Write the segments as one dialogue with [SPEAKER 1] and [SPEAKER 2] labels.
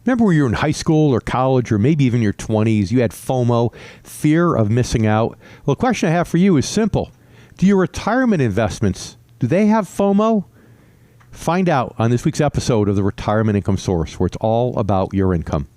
[SPEAKER 1] Remember when you were in high school or college or maybe even your 20s, you had FOMO, fear of missing out? Well, the question I have for you is simple. Do your retirement investments, do they have FOMO? Find out on this week's episode of the Retirement Income Source, where it's all about your income.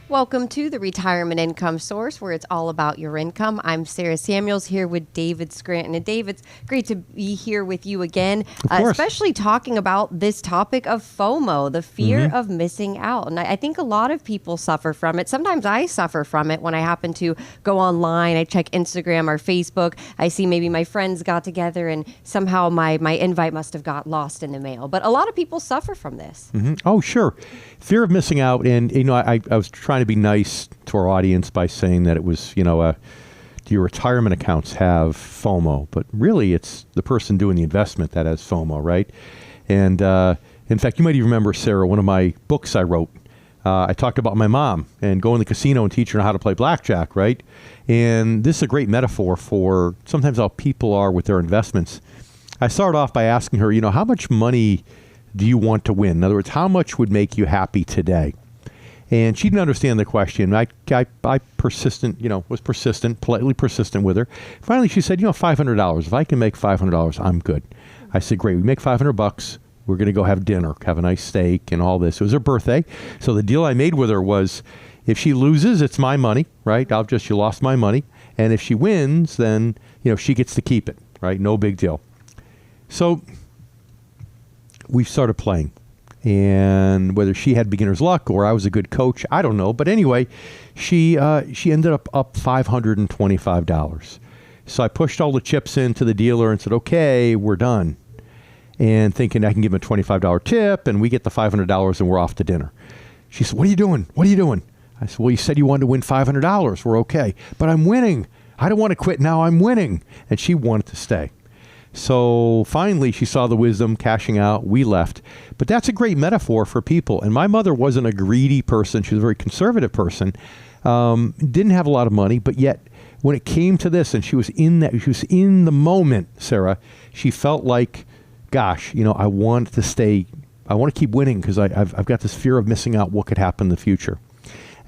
[SPEAKER 2] Welcome to the Retirement Income Source, where it's all about your income. I'm Sarah Samuels here with David Scranton. And David, it's great to be here with you again, especially talking about this topic of FOMO, the fear of missing out. And I think a lot of people suffer from it. Sometimes I suffer from it when I happen to go online. I check Instagram or Facebook. I see maybe my friends got together and somehow my invite must have got lost in the mail. But a lot of people suffer from this.
[SPEAKER 1] Oh, sure. Fear of missing out. And, I was trying to be nice to our audience by saying that it was, do your retirement accounts have FOMO? But really, it's the person doing the investment that has FOMO, right? And in fact, you might even remember, Sarah, one of my books I wrote. I talked about my mom and going to the casino and teaching her how to play blackjack, right? And this is a great metaphor for sometimes how people are with their investments. I started off by asking her, how much money do you want to win? In other words, how much would make you happy today? And she didn't understand the question. I was persistent, politely persistent with her. Finally, she said, $500. If I can make $500, I'm good. I said, great. We make $500. We're going to go have dinner, have a nice steak and all this. It was her birthday. So the deal I made with her was, if she loses, it's my money, right? You lost my money. And if she wins, then, she gets to keep it, right? No big deal. So we started playing. And whether she had beginner's luck or I was a good coach, I don't know. But anyway, she ended up $525. So I pushed all the chips into the dealer and said, okay, we're done. And thinking I can give him a $25 tip and we get the $500 and we're off to dinner. She said, what are you doing? What are you doing? I said, well, you said you wanted to win $500. We're okay. But I'm winning. I don't want to quit now. I'm winning. And she wanted to stay. So finally, she saw the wisdom, cashing out. We left. But that's a great metaphor for people. And my mother wasn't a greedy person. She was a very conservative person. Didn't have a lot of money, but yet when it came to this, and she was in the moment, Sarah, she felt like, gosh, I want to stay. I want to keep winning because I've got this fear of missing out what could happen in the future.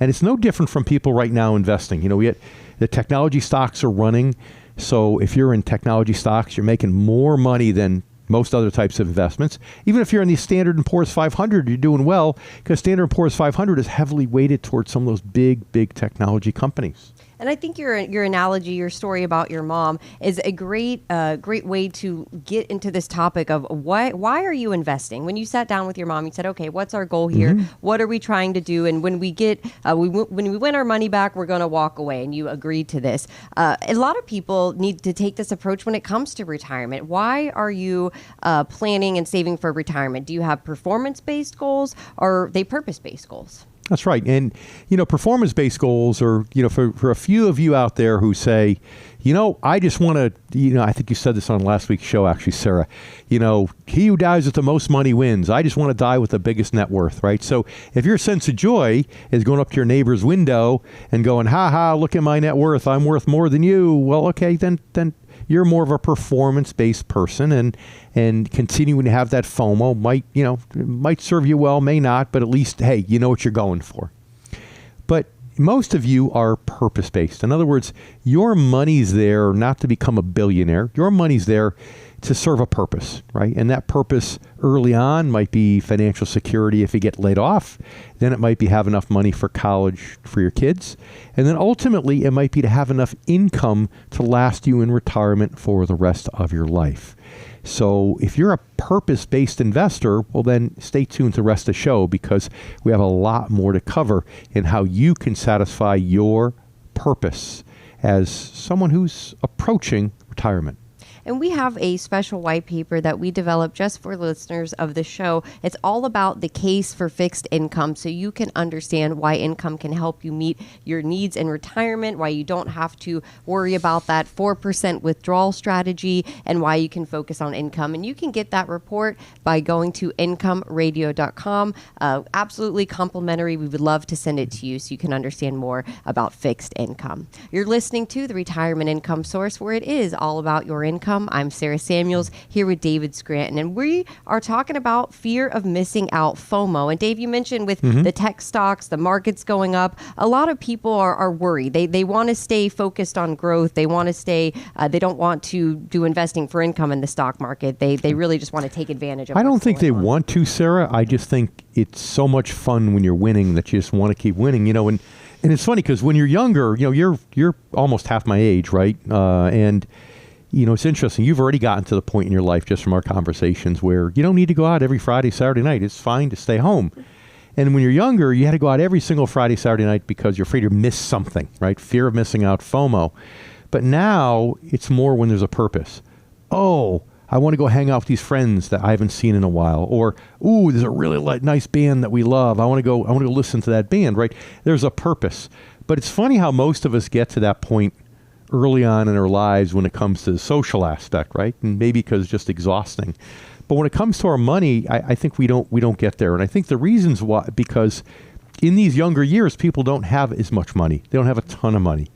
[SPEAKER 1] And it's no different from people right now investing. The technology stocks are running. So if you're in technology stocks, you're making more money than most other types of investments. Even if you're in the Standard & Poor's 500, you're doing well because Standard & Poor's 500 is heavily weighted towards some of those big technology companies.
[SPEAKER 2] And I think your analogy, your story about your mom is a great way to get into this topic of why are you investing? When you sat down with your mom, you said, okay, what's our goal here? What are we trying to do? And when we get when we win our money back, we're going to walk away. And you agreed to this. A lot of people need to take this approach when it comes to retirement. Why are you planning and saving for retirement? Do you have performance-based goals or are they purpose-based goals?
[SPEAKER 1] That's right. And, performance-based goals are, for a few of you out there who say, I just want to, I think you said this on last week's show, actually, Sarah, he who dies with the most money wins. I just want to die with the biggest net worth, right? So if your sense of joy is going up to your neighbor's window and going, look at my net worth. I'm worth more than you. Well, okay, then you're more of a performance-based person, and continuing to have that FOMO might serve you well, may not, but at least, hey, you know what you're going for. But most of you are purpose-based. In other words, your money's there not to become a billionaire. Your money's there to serve a purpose, right? And that purpose early on might be financial security if you get laid off. Then it might be have enough money for college for your kids. And then ultimately, it might be to have enough income to last you in retirement for the rest of your life. So if you're a purpose-based investor, well, then stay tuned to the rest of the show because we have a lot more to cover in how you can satisfy your purpose as someone who's approaching retirement.
[SPEAKER 2] And we have a special white paper that we developed just for listeners of the show. It's all about the case for fixed income, so you can understand why income can help you meet your needs in retirement, why you don't have to worry about that 4% withdrawal strategy, and why you can focus on income. And you can get that report by going to incomeradio.com. Absolutely complimentary. We would love to send it to you so you can understand more about fixed income. You're listening to the Retirement Income Source, where it is all about your income. I'm Sarah Samuels here with David Scranton, and we are talking about fear of missing out, FOMO. And Dave, you mentioned with the tech stocks, the markets going up, a lot of people are worried. They want to stay focused on growth. They want to stay, they don't want to do investing for income in the stock market. They really just want to take advantage of it.
[SPEAKER 1] I don't think they want to, Sarah. I just think it's so much fun when you're winning that you just want to keep winning, and it's funny because when you're younger, you're almost half my age, right? And it's interesting. You've already gotten to the point in your life just from our conversations where you don't need to go out every Friday, Saturday night. It's fine to stay home. And when you're younger, you had to go out every single Friday, Saturday night because you're afraid to miss something, right? Fear of missing out, FOMO. But now it's more when there's a purpose. Oh, I want to go hang out with these friends that I haven't seen in a while. Or, ooh, there's a really nice band that we love. I want to go listen to that band, right? There's a purpose. But it's funny how most of us get to that point early on in our lives when it comes to the social aspect, right? And maybe because it's just exhausting. But when it comes to our money, I think we don't get there. And I think the reasons why, because in these younger years, people don't have as much money. They don't have a ton of money.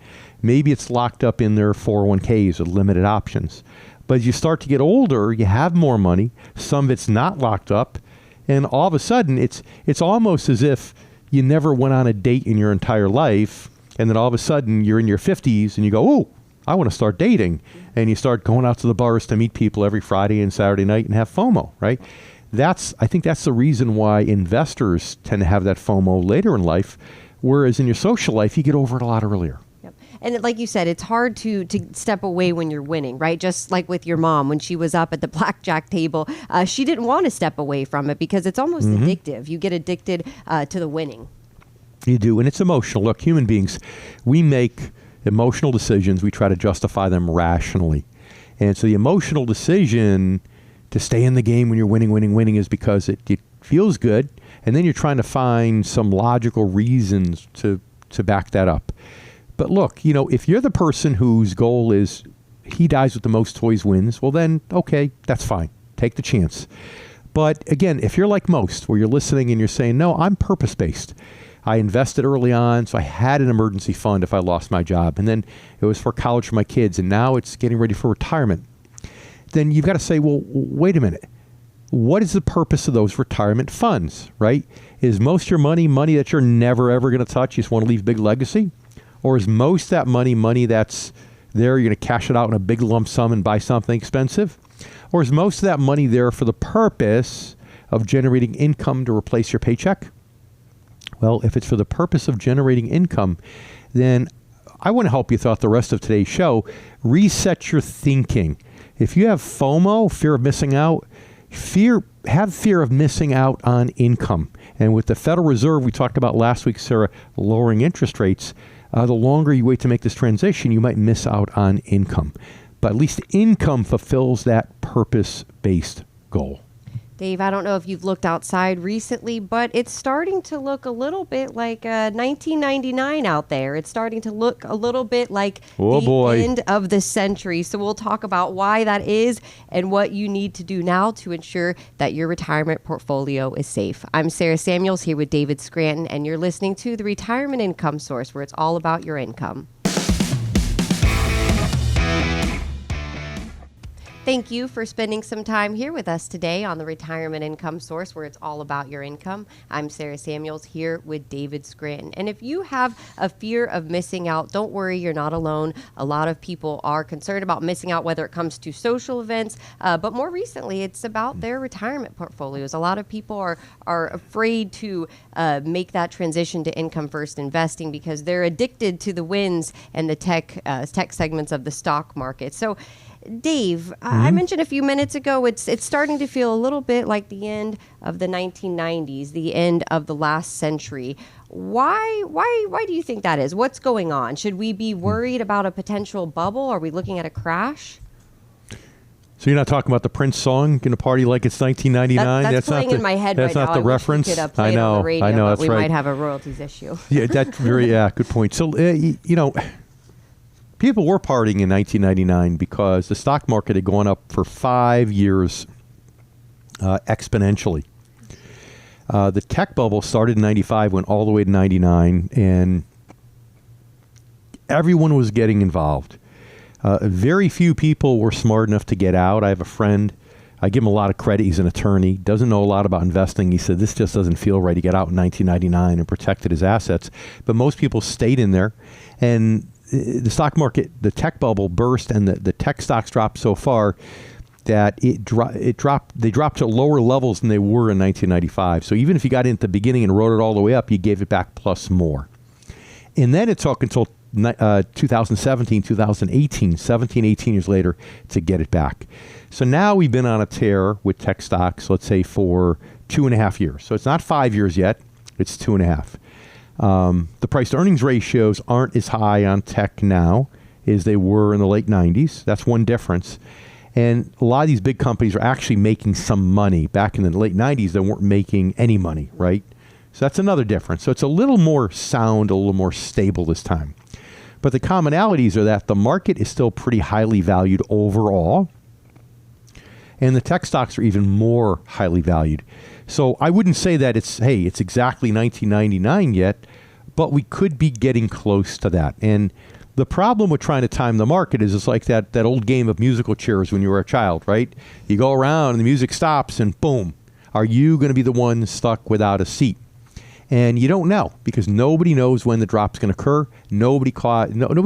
[SPEAKER 1] Maybe it's locked up in their 401ks with limited options. But as you start to get older, you have more money. Some of it's not locked up. And all of a sudden, it's almost as if you never went on a date in your entire life. And then all of a sudden, you're in your 50s and you go, oh, I want to start dating. And you start going out to the bars to meet people every Friday and Saturday night and have FOMO, right? I think that's the reason why investors tend to have that FOMO later in life, whereas in your social life, you get over it a lot earlier.
[SPEAKER 2] And like you said, it's hard to step away when you're winning, right? Just like with your mom, when she was up at the blackjack table, she didn't want to step away from it because it's almost addictive. You get addicted to the winning.
[SPEAKER 1] You do, and it's emotional. Look, human beings, we make emotional decisions. We try to justify them rationally. And so the emotional decision to stay in the game when you're winning is because it feels good. And then you're trying to find some logical reasons to back that up. But look, if you're the person whose goal is he dies with the most toys wins, well then, okay, that's fine. Take the chance. But again, if you're like most, where you're listening and you're saying, no, I'm purpose-based. I invested early on, so I had an emergency fund if I lost my job. And then it was for college for my kids, and now it's getting ready for retirement. Then you've got to say, well, wait a minute. What is the purpose of those retirement funds, right? Is most of your money that you're never, ever going to touch? You just want to leave a big legacy? Or is most of that money that's there, you're going to cash it out in a big lump sum and buy something expensive? Or is most of that money there for the purpose of generating income to replace your paycheck? Well, if it's for the purpose of generating income, then I want to help you throughout the rest of today's show. Reset your thinking. If you have FOMO, fear of missing out, have fear of missing out on income. And with the Federal Reserve, we talked about last week, Sarah, lowering interest rates, the longer you wait to make this transition, you might miss out on income. But at least income fulfills that purpose-based goal.
[SPEAKER 2] Dave, I don't know if you've looked outside recently, but it's starting to look a little bit like 1999 out there. It's starting to look a little bit like end of the century. So we'll talk about why that is and what you need to do now to ensure that your retirement portfolio is safe. I'm Sarah Samuels here with David Scranton, and you're listening to the Retirement Income Source, where it's all about your income. Thank you for spending some time here with us today on the Retirement Income Source, where it's all about your income. I'm Sarah Samuels here with David Scranton. And if you have a fear of missing out, don't worry, you're not alone. A lot of people are concerned about missing out, whether it comes to social events, but more recently, it's about their retirement portfolios. A lot of people are afraid to make that transition to income first investing because they're addicted to the wins and the tech segments of the stock market. So Dave, I mentioned a few minutes ago, it's starting to feel a little bit like the end of the 1990s, the end of the last century. Why do you think that is? What's going on? Should we be worried about a potential bubble? Are we looking at a crash?
[SPEAKER 1] So you're not talking about the Prince song, "Gonna Party Like It's 1999"?
[SPEAKER 2] That's playing in my head right now.
[SPEAKER 1] That's not the reference.
[SPEAKER 2] We could play it on the radio,
[SPEAKER 1] I know. That's
[SPEAKER 2] we
[SPEAKER 1] right.
[SPEAKER 2] might have a royalties issue.
[SPEAKER 1] Yeah, that's good point. So people were partying in 1999 because the stock market had gone up for 5 years exponentially. The tech bubble started in 95, went all the way to 99, and everyone was getting involved. Very few people were smart enough to get out. I have a friend. I give him a lot of credit. He's an attorney. Doesn't know a lot about investing. He said, this just doesn't feel right. He got out in 1999 and protected his assets. But most people stayed in there. And the stock market, the tech bubble burst, and the tech stocks dropped so far that they dropped to lower levels than they were in 1995. So even if you got in at the beginning and rode it all the way up, you gave it back plus more. And then it took until 2017, 2018, 17, 18 years later to get it back. So now we've been on a tear with tech stocks, let's say for 2.5 years. So it's not 5 years yet, it's 2.5. The price to earnings ratios aren't as high on tech now as they were in the late 90s. That's one difference. And a lot of these big companies are actually making some money. Back in the late 90s, they weren't making any money, right? So that's another difference. So it's a little more sound, a little more stable this time. But the commonalities are that the market is still pretty highly valued overall, and the tech stocks are even more highly valued. So I wouldn't say that it's exactly 1999 yet, but we could be getting close to that. And the problem with trying to time the market is it's like that old game of musical chairs when you were a child, right? You go around and the music stops and boom, are you going to be the one stuck without a seat? And you don't know because nobody knows when the drop's going to occur. Nobody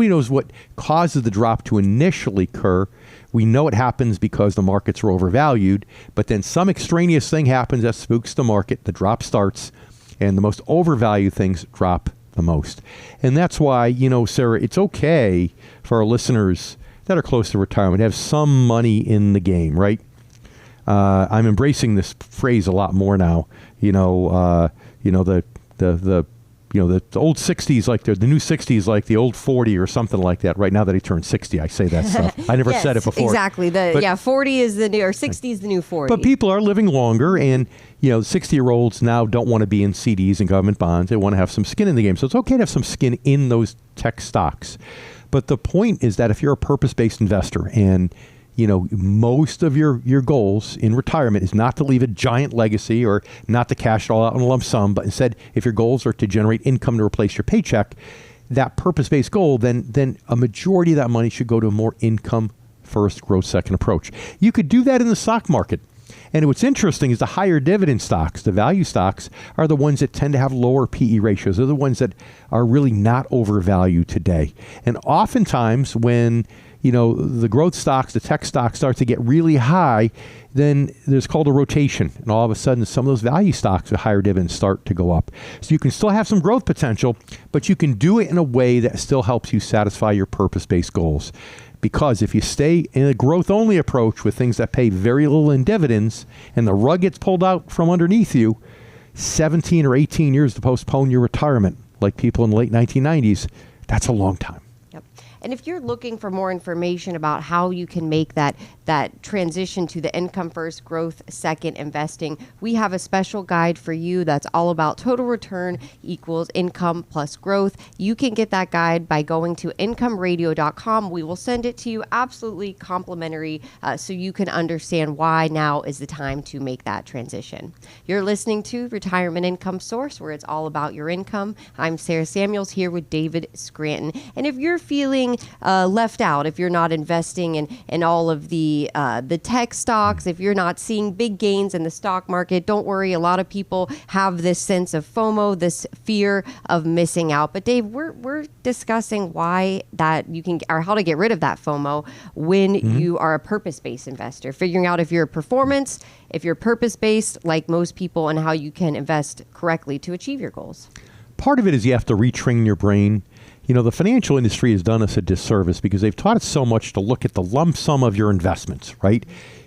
[SPEAKER 1] knows what causes the drop to initially occur. We know it happens because the markets are overvalued, but then some extraneous thing happens that spooks the market. The drop starts, and the most overvalued things drop the most. And that's why, Sarah, it's okay for our listeners that are close to retirement to have some money in the game, right? I'm embracing this phrase a lot more now. The old 60s, like the new 60s, like the old 40 or something like that. Right now that he turned 60, I say that stuff. I never said it before.
[SPEAKER 2] Exactly. 40 is the new, or 60 is the new 40.
[SPEAKER 1] But people are living longer, and 60-year-olds now don't want to be in CDs and government bonds. They want to have some skin in the game. So it's okay to have some skin in those tech stocks. But the point is that if you're a purpose-based investor and most of your goals in retirement is not to leave a giant legacy or not to cash it all out in a lump sum, but instead, if your goals are to generate income to replace your paycheck, that purpose-based goal, then a majority of that money should go to a more income-first, growth-second approach. You could do that in the stock market. And what's interesting is the higher dividend stocks, the value stocks, are the ones that tend to have lower PE ratios. They're the ones that are really not overvalued today. And oftentimes when the growth stocks, the tech stocks start to get really high, then there's called a rotation. And all of a sudden, some of those value stocks with higher dividends start to go up. So you can still have some growth potential, but you can do it in a way that still helps you satisfy your purpose-based goals. Because if you stay in a growth-only approach with things that pay very little in dividends and the rug gets pulled out from underneath you, 17 or 18 years to postpone your retirement, like people in the late 1990s, that's a long time.
[SPEAKER 2] And if you're looking for more information about how you can make that transition to the income first, growth second investing, we have a special guide for you that's all about total return equals income plus growth. You can get that guide by going to incomeradio.com. We will send it to you absolutely complimentary so you can understand why now is the time to make that transition. You're listening to Retirement Income Source, where it's all about your income. I'm Sarah Samuels here with David Scranton. And if you're feeling left out, if you're not investing in all of the tech stocks, if you're not seeing big gains in the stock market, don't worry. A lot of people have this sense of FOMO, this fear of missing out. But Dave, we're discussing why that you can, or how to get rid of that FOMO when you are a purpose-based investor, figuring out if you're performance, if you're purpose-based, like most people, and how you can invest correctly to achieve your goals.
[SPEAKER 1] Part of it is you have to retrain your brain. The financial industry has done us a disservice because they've taught us so much to look at the lump sum of your investments, right?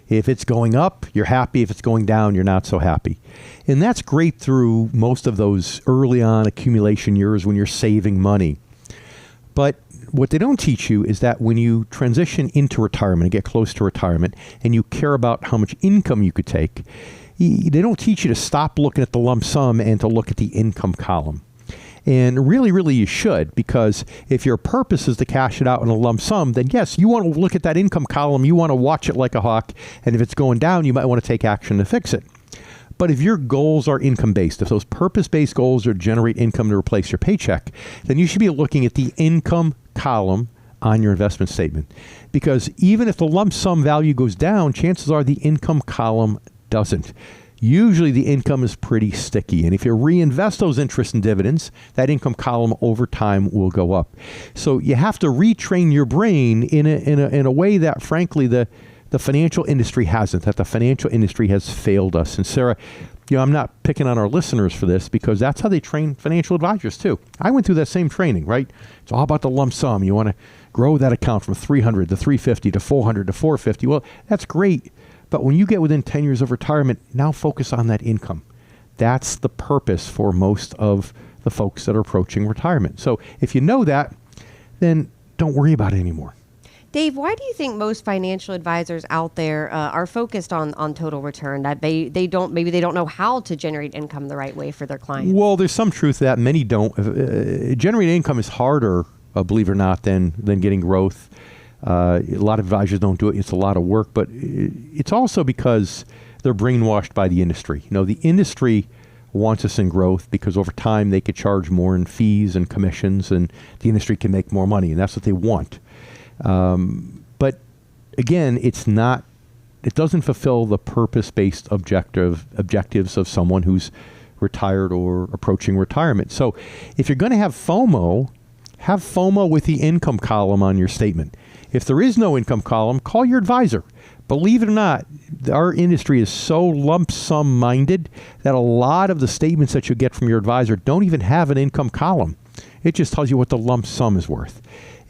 [SPEAKER 1] If it's going up, you're happy. If it's going down, you're not so happy. And that's great through most of those early on accumulation years when you're saving money. But what they don't teach you is that when you transition into retirement and get close to retirement and you care about how much income you could take, they don't teach you to stop looking at the lump sum and to look at the income column. And really, really you should, because if your purpose is to cash it out in a lump sum, then yes, you want to look at that income column, you want to watch it like a hawk, and if it's going down, you might want to take action to fix it. But if your goals are income-based, if those purpose-based goals are to generate income to replace your paycheck, then you should be looking at the income column on your investment statement. Because even if the lump sum value goes down, chances are the income column doesn't. Usually the income is pretty sticky. And if you reinvest those interest and dividends, that income column over time will go up. So you have to retrain your brain in a way that, frankly, the financial industry hasn't, that the financial industry has failed us. And Sarah, I'm not picking on our listeners for this because that's how they train financial advisors too. I went through that same training, right? It's all about the lump sum. You want to grow that account from 300 to 350 to 400 to 450. Well, that's great. But when you get within 10 years of retirement, now focus on that income. That's the purpose for most of the folks that are approaching retirement. So if you know that, then don't worry about it anymore.
[SPEAKER 2] Dave, why do you think most financial advisors out there are focused on total return? That maybe they don't know how to generate income the right way for their clients?
[SPEAKER 1] Well, there's some truth to that. Many don't. Generating income is harder, believe it or not, than getting growth. A lot of advisors don't do it. It's a lot of work, but it's also because they're brainwashed by the industry. The industry wants us in growth because over time they could charge more in fees and commissions, and the industry can make more money, and that's what they want. But again, it doesn't fulfill the purpose-based objectives of someone who's retired or approaching retirement. So if you're going to have FOMO with the income column on your statement. If there is no income column, call your advisor. Believe it or not, our industry is so lump sum minded that a lot of the statements that you get from your advisor don't even have an income column. It just tells you what the lump sum is worth.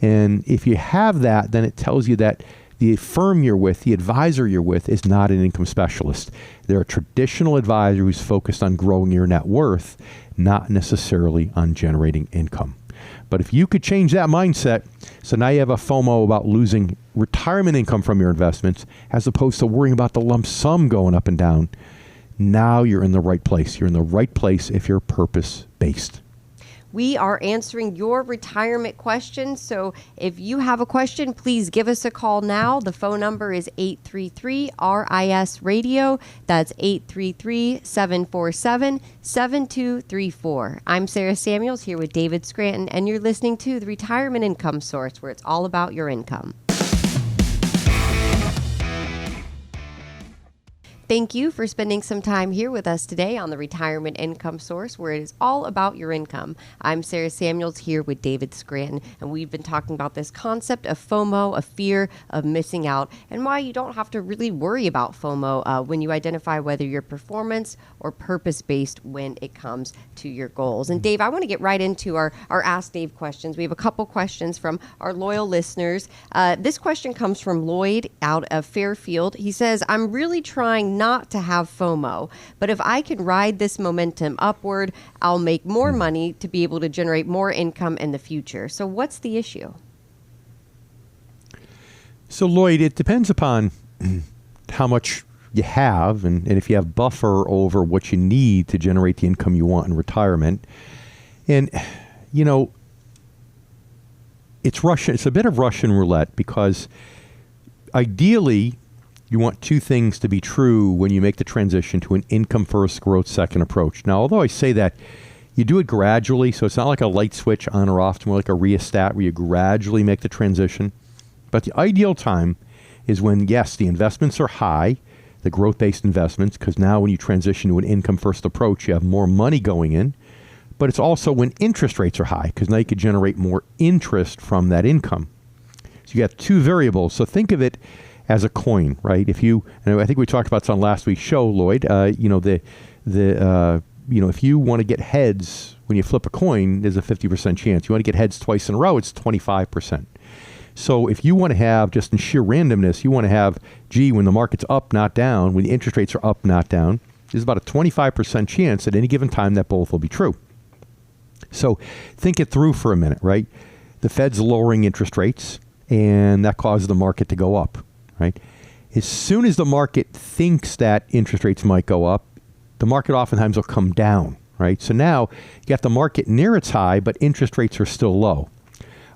[SPEAKER 1] And if you have that, then it tells you that the firm you're with, the advisor you're with, is not an income specialist. They're a traditional advisor who's focused on growing your net worth, not necessarily on generating income. But if you could change that mindset, so now you have a FOMO about losing retirement income from your investments, as opposed to worrying about the lump sum going up and down, now you're in the right place. You're in the right place if you're purpose-based.
[SPEAKER 2] We are answering your retirement questions. So if you have a question, please give us a call now. The phone number is 833-RIS-RADIO. That's 833-747-7234. I'm Sarah Samuels here with David Scranton, and you're listening to The Retirement Income Source, where it's all about your income. Thank you for spending some time here with us today on the Retirement Income Source, where it is all about your income. I'm Sarah Samuels here with David Scranton, and we've been talking about this concept of FOMO, a fear of missing out, and why you don't have to really worry about FOMO when you identify whether you're performance or purpose-based when it comes to your goals. And Dave, I want to get right into our Ask Dave questions. We have a couple questions from our loyal listeners. This question comes from Lloyd out of Fairfield. He says, I'm really trying not to have FOMO, but if I can ride this momentum upward, I'll make more money to be able to generate more income in the future. So what's the issue?
[SPEAKER 1] So Lloyd, it depends upon how much you have and if you have buffer over what you need to generate the income you want in retirement. And, it's a bit of Russian roulette, because ideally you want two things to be true when you make the transition to an income first, growth second approach. Now, although I say that, you do it gradually, so it's not like a light switch on or off. It's more like a rheostat where you gradually make the transition. But the ideal time is when, yes, the investments are high, the growth-based investments, because now when you transition to an income first approach, you have more money going in. But it's also when interest rates are high, because now you could generate more interest from that income. So you got two variables. So think of it as a coin, right? And I think we talked about this on last week's show, Lloyd. If you want to get heads when you flip a coin, there's a 50% chance. You want to get heads twice in a row, it's 25%. So if you want to have, just in sheer randomness, you want to have, when the market's up, not down, when the interest rates are up, not down, there's about a 25% chance at any given time that both will be true. So think it through for a minute, right? the Fed's lowering interest rates, and that causes the market to go up, right? As soon as the market thinks that interest rates might go up, the market oftentimes will come down, right? So now you got the market near its high, but interest rates are still low.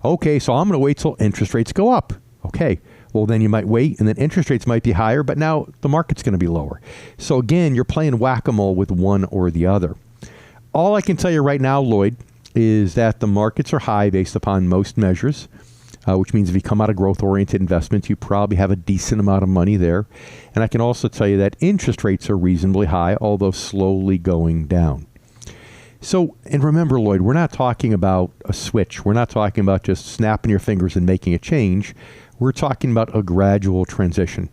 [SPEAKER 1] Okay, so I'm going to wait till interest rates go up. Okay, well then you might wait, and then interest rates might be higher, but now the market's going to be lower. So again, you're playing whack-a-mole with one or the other. All I can tell you right now, Lloyd, is that the markets are high based upon most measures, which means if you come out of growth-oriented investments, you probably have a decent amount of money there. And I can also tell you that interest rates are reasonably high, although slowly going down. So, and remember, Lloyd, we're not talking about a switch. We're not talking about just snapping your fingers and making a change. We're talking about a gradual transition.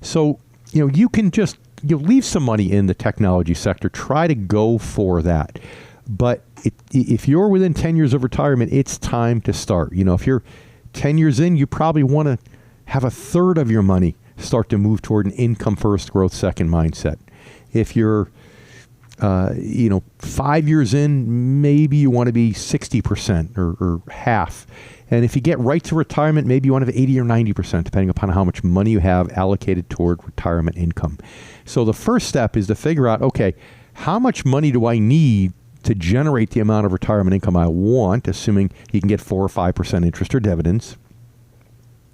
[SPEAKER 1] So, you can just leave some money in the technology sector. Try to go for that. But if you're within 10 years of retirement, it's time to start. If you're 10 years in, you probably want to have a third of your money start to move toward an income first, growth second mindset. If you're 5 years in, maybe you want to be 60% or half. And if you get right to retirement, maybe you want to have 80 or 90%, depending upon how much money you have allocated toward retirement income. So the first step is to figure out, okay, how much money do I need to generate the amount of retirement income I want, assuming you can get 4 or 5% interest or dividends.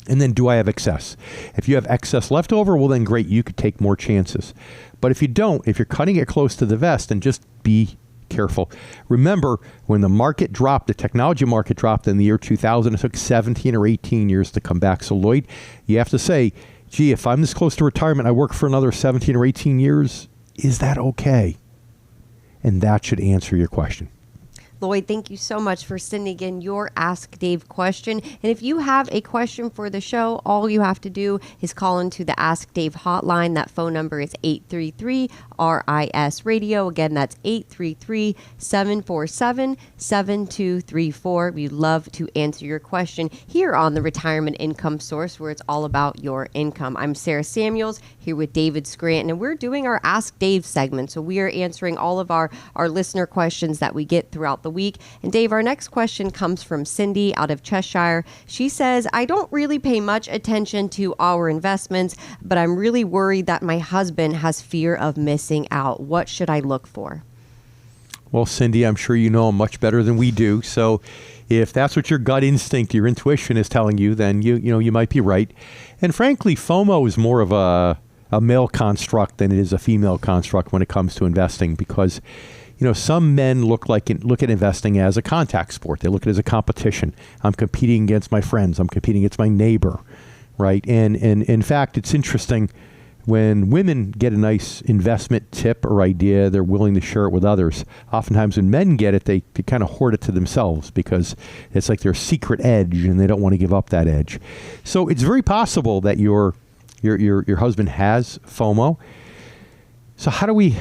[SPEAKER 1] And then do I have excess? If you have excess left over, well then great, you could take more chances. But if you don't, if you're cutting it close to the vest, then just be careful. Remember, when the market dropped, the technology market dropped in the year 2000, it took 17 or 18 years to come back. So Lloyd, you have to say, gee, if I'm this close to retirement, I work for another 17 or 18 years, is that okay? And that should answer your question.
[SPEAKER 2] Lloyd, thank you so much for sending in your Ask Dave question. And if you have a question for the show, all you have to do is call into the Ask Dave hotline. That phone number is 833-RIS-RADIO. Again, that's 833-747-7234. We'd love to answer your question here on the Retirement Income Source, where it's all about your income. I'm Sarah Samuels here with David Scranton, and we're doing our Ask Dave segment. So we are answering all of our listener questions that we get throughout the week. And Dave, our next question comes from Cindy out of Cheshire. She says, I don't really pay much attention to our investments, but I'm really worried that my husband has fear of missing out. What should I look for?
[SPEAKER 1] Well, Cindy, I'm sure you know him much better than we do. So if that's what your gut instinct, your intuition is telling you, then you might be right. And frankly, FOMO is more of a male construct than it is a female construct when it comes to investing, because some men look at investing as a contact sport. They look at it as a competition. I'm competing against my friends. I'm competing against my neighbor, right? And in fact, it's interesting when women get a nice investment tip or idea, they're willing to share it with others. Oftentimes when men get it, they kind of hoard it to themselves because it's like their secret edge and they don't want to give up that edge. So it's very possible that your husband has FOMO. So how do we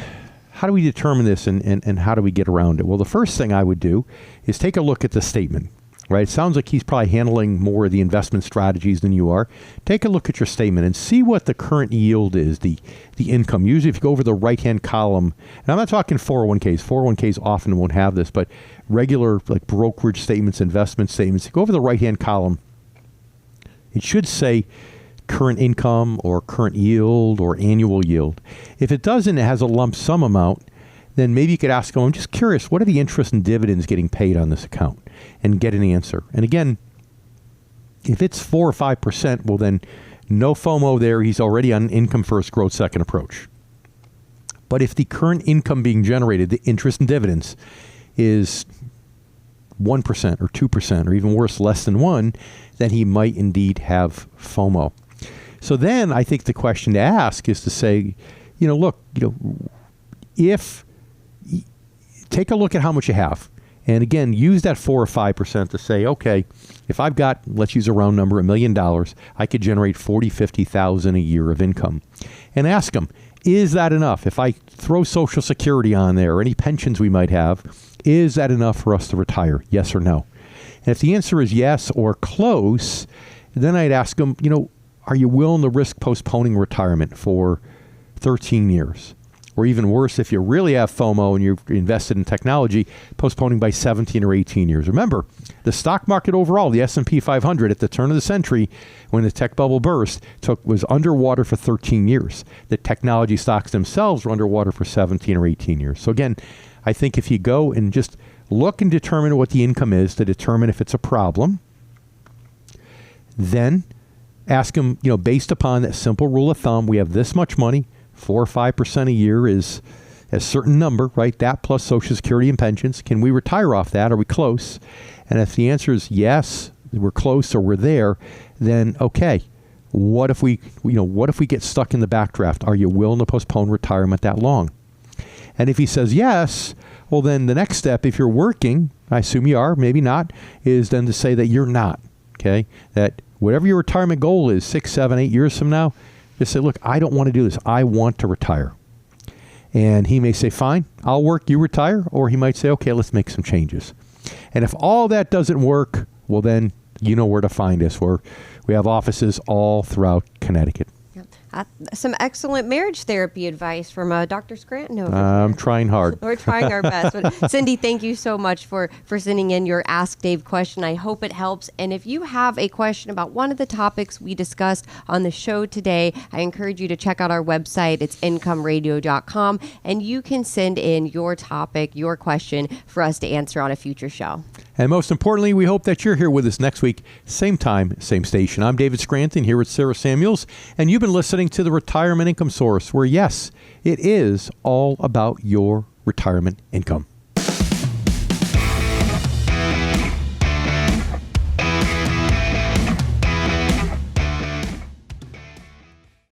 [SPEAKER 1] determine this and how do we get around it? Well, the first thing I would do is take a look at the statement, right? It sounds like he's probably handling more of the investment strategies than you are. Take a look at your statement and see what the current yield is, the income. Usually if you go over the right-hand column, and I'm not talking 401ks. 401ks often won't have this, but regular like brokerage statements, investment statements, you go over the right-hand column, it should say current income or current yield or annual yield. If it doesn't, it has a lump sum amount, then maybe you could ask them, I'm just curious, what are the interest and dividends getting paid on this account? And get an answer. And again, if it's 4 or 5%, well then no FOMO there. He's already on income first, growth second approach. But if the current income being generated, the interest and dividends, is 1% or 2% or even worse, less than 1, then he might indeed have FOMO. So then I think the question to ask is to say, take a look at how much you have. And again, use that 4 or 5% to say, okay, if I've got, let's use a round number, $1 million, I could generate $40,000, $50,000 a year of income. And ask them, is that enough? If I throw Social Security on there or any pensions we might have, is that enough for us to retire? Yes or no? And if the answer is yes or close, then I'd ask them, are you willing to risk postponing retirement for 13 years Or even worse, if you really have FOMO and you're invested in technology, postponing by 17 or 18 years. Remember, the stock market overall, the S&P 500 at the turn of the century, when the tech bubble burst, was underwater for 13 years. The technology stocks themselves were underwater for 17 or 18 years. So again, I think if you go and just look and determine what the income is to determine if it's a problem, then ask them, based upon that simple rule of thumb, we have this much money, 4 or 5% a year is a certain number, right? That plus Social Security and pensions. Can we retire off that? Are we close? And if the answer is yes, we're close or we're there, then okay. What if we get stuck in the backdraft? Are you willing to postpone retirement that long? And if he says yes, well, then the next step, if you're working, I assume you are, maybe not, is then to say that you're not, okay? That whatever your retirement goal is, 6, 7, 8 years from now, just say, look, I don't want to do this. I want to retire. And he may say, fine, I'll work, you retire. Or he might say, okay, let's make some changes. And if all that doesn't work, well, then you know where to find us. We have offices all throughout Connecticut.
[SPEAKER 2] Some excellent marriage therapy advice from Dr. Scranton over
[SPEAKER 1] I'm
[SPEAKER 2] here.
[SPEAKER 1] trying hard.
[SPEAKER 2] We're trying our best. But Cindy, thank you so much for sending in your Ask Dave question. I hope it helps. And if you have a question about one of the topics we discussed on the show today, I encourage you to check out our website. It's incomeradio.com. And you can send in your topic, your question for us to answer on a future show.
[SPEAKER 1] And most importantly, we hope that you're here with us next week, same time, same station. I'm David Scranton here with Sarah Samuels, and you've been listening to the Retirement Income Source, where, yes, it is all about your retirement income.